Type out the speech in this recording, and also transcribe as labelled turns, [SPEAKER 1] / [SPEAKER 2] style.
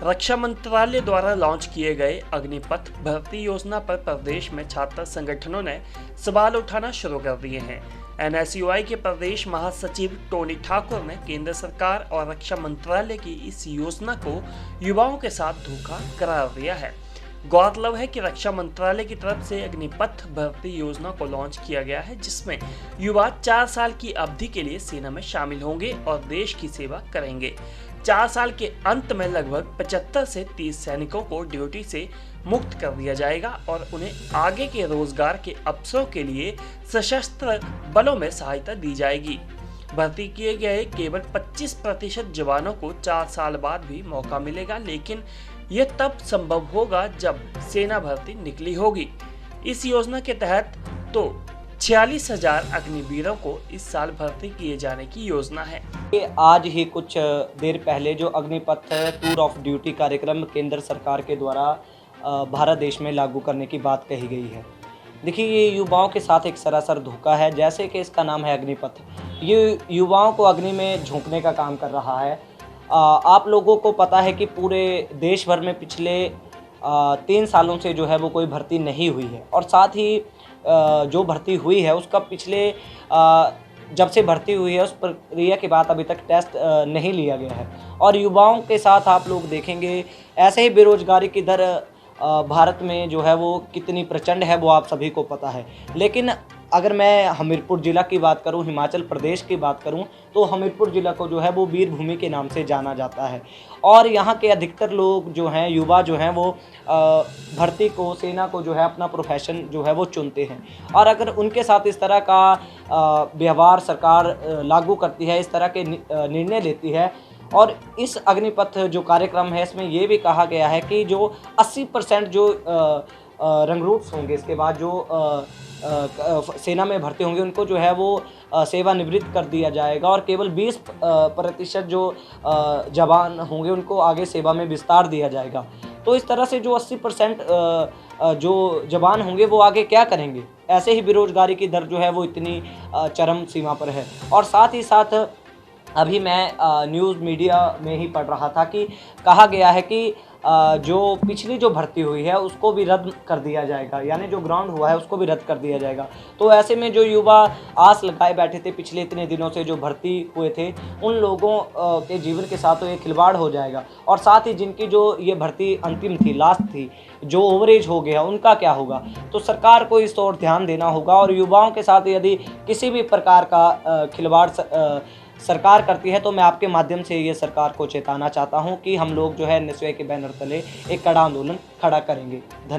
[SPEAKER 1] रक्षा मंत्रालय द्वारा लॉन्च किए गए अग्निपथ भर्ती योजना पर प्रदेश में छात्र संगठनों ने सवाल उठाना शुरू कर दिए हैं। एनएसयूआई के प्रदेश महासचिव टोनी ठाकुर ने केंद्र सरकार और रक्षा मंत्रालय की इस योजना को युवाओं के साथ धोखा करार दिया है। गौरतलब है कि रक्षा मंत्रालय की तरफ से अग्निपथ भर्ती योजना को लॉन्च किया गया है, जिसमें युवा 4 साल की अवधि के लिए सेना में शामिल होंगे और देश की सेवा करेंगे। 4 साल के अंत में लगभग 75 से 30 सैनिकों को ड्यूटी से मुक्त कर दिया जाएगा और उन्हें आगे के रोजगार के अवसरों के लिए सशस्त्र बलों में सहायता दी जाएगी। भर्ती किए गए केवल 25% जवानों को 4 साल बाद भी मौका मिलेगा, लेकिन यह तब संभव होगा जब सेना भर्ती निकली होगी। इस योजना के तहत तो 46,000 अग्निवीरों को इस साल भर्ती किए जाने की योजना है।
[SPEAKER 2] आज ही कुछ देर पहले जो अग्निपथ टूर ऑफ ड्यूटी कार्यक्रम केंद्र सरकार के द्वारा भारत देश में लागू करने की बात कही गई है। देखिए, ये युवाओं के साथ एक सरासर धोखा है। जैसे कि इसका नाम है अग्निपथ, ये युवाओं को अग्नि में झोंकने का काम कर रहा है। आप लोगों को पता है कि पूरे देश भर में पिछले 3 सालों से जो है वो कोई भर्ती नहीं हुई है, और साथ ही जो भर्ती हुई है उसका पिछले जब से भर्ती हुई है उस प्रक्रिया के बाद अभी तक टेस्ट नहीं लिया गया है। और युवाओं के साथ आप लोग देखेंगे ऐसे ही बेरोजगारी की दर भारत में जो है वो कितनी प्रचंड है वो आप सभी को पता है। लेकिन अगर मैं हमीरपुर ज़िला की बात करूं, हिमाचल प्रदेश की बात करूं, तो हमीरपुर ज़िला को जो है वो वीर भूमि के नाम से जाना जाता है। और यहाँ के अधिकतर लोग जो हैं, युवा जो हैं, वो भर्ती को, सेना को जो है अपना प्रोफेशन जो है वो चुनते हैं। और अगर उनके साथ इस तरह का व्यवहार सरकार लागू करती है, इस तरह के निर्णय लेती है, और इस अग्निपथ जो कार्यक्रम है इसमें ये भी कहा गया है कि जो 80% जो रंगरूट्स होंगे, इसके बाद जो सेना में भर्ती होंगे, उनको जो है वो सेवानिवृत्त कर दिया जाएगा, और केवल 20% जो जवान होंगे उनको आगे सेवा में विस्तार दिया जाएगा। तो इस तरह से जो 80% जो जवान होंगे वो आगे क्या करेंगे? ऐसे ही बेरोजगारी की दर जो है वो इतनी चरम सीमा पर है। और साथ ही साथ अभी मैं न्यूज़ मीडिया में ही पढ़ रहा था कि कहा गया है कि जो पिछली जो भर्ती हुई है उसको भी रद्द कर दिया जाएगा, यानी जो ग्राउंड हुआ है उसको भी रद्द कर दिया जाएगा। तो ऐसे में जो युवा आस लगाए बैठे थे पिछले इतने दिनों से, जो भर्ती हुए थे, उन लोगों के जीवन के साथ तो ये खिलवाड़ हो जाएगा। और साथ ही जिनकी जो ये भर्ती अंतिम थी, लास्ट थी, जो ओवरेज हो गया, उनका क्या होगा? तो सरकार को इस ओर ध्यान देना होगा। और युवाओं के साथ यदि किसी भी प्रकार का खिलवाड़ सरकार करती है तो मैं आपके माध्यम से ये सरकार को चेताना चाहता हूँ कि हम लोग जो है एनएसयूआई के बैनर तले एक कड़ा आंदोलन खड़ा करेंगे। धन्यवाद।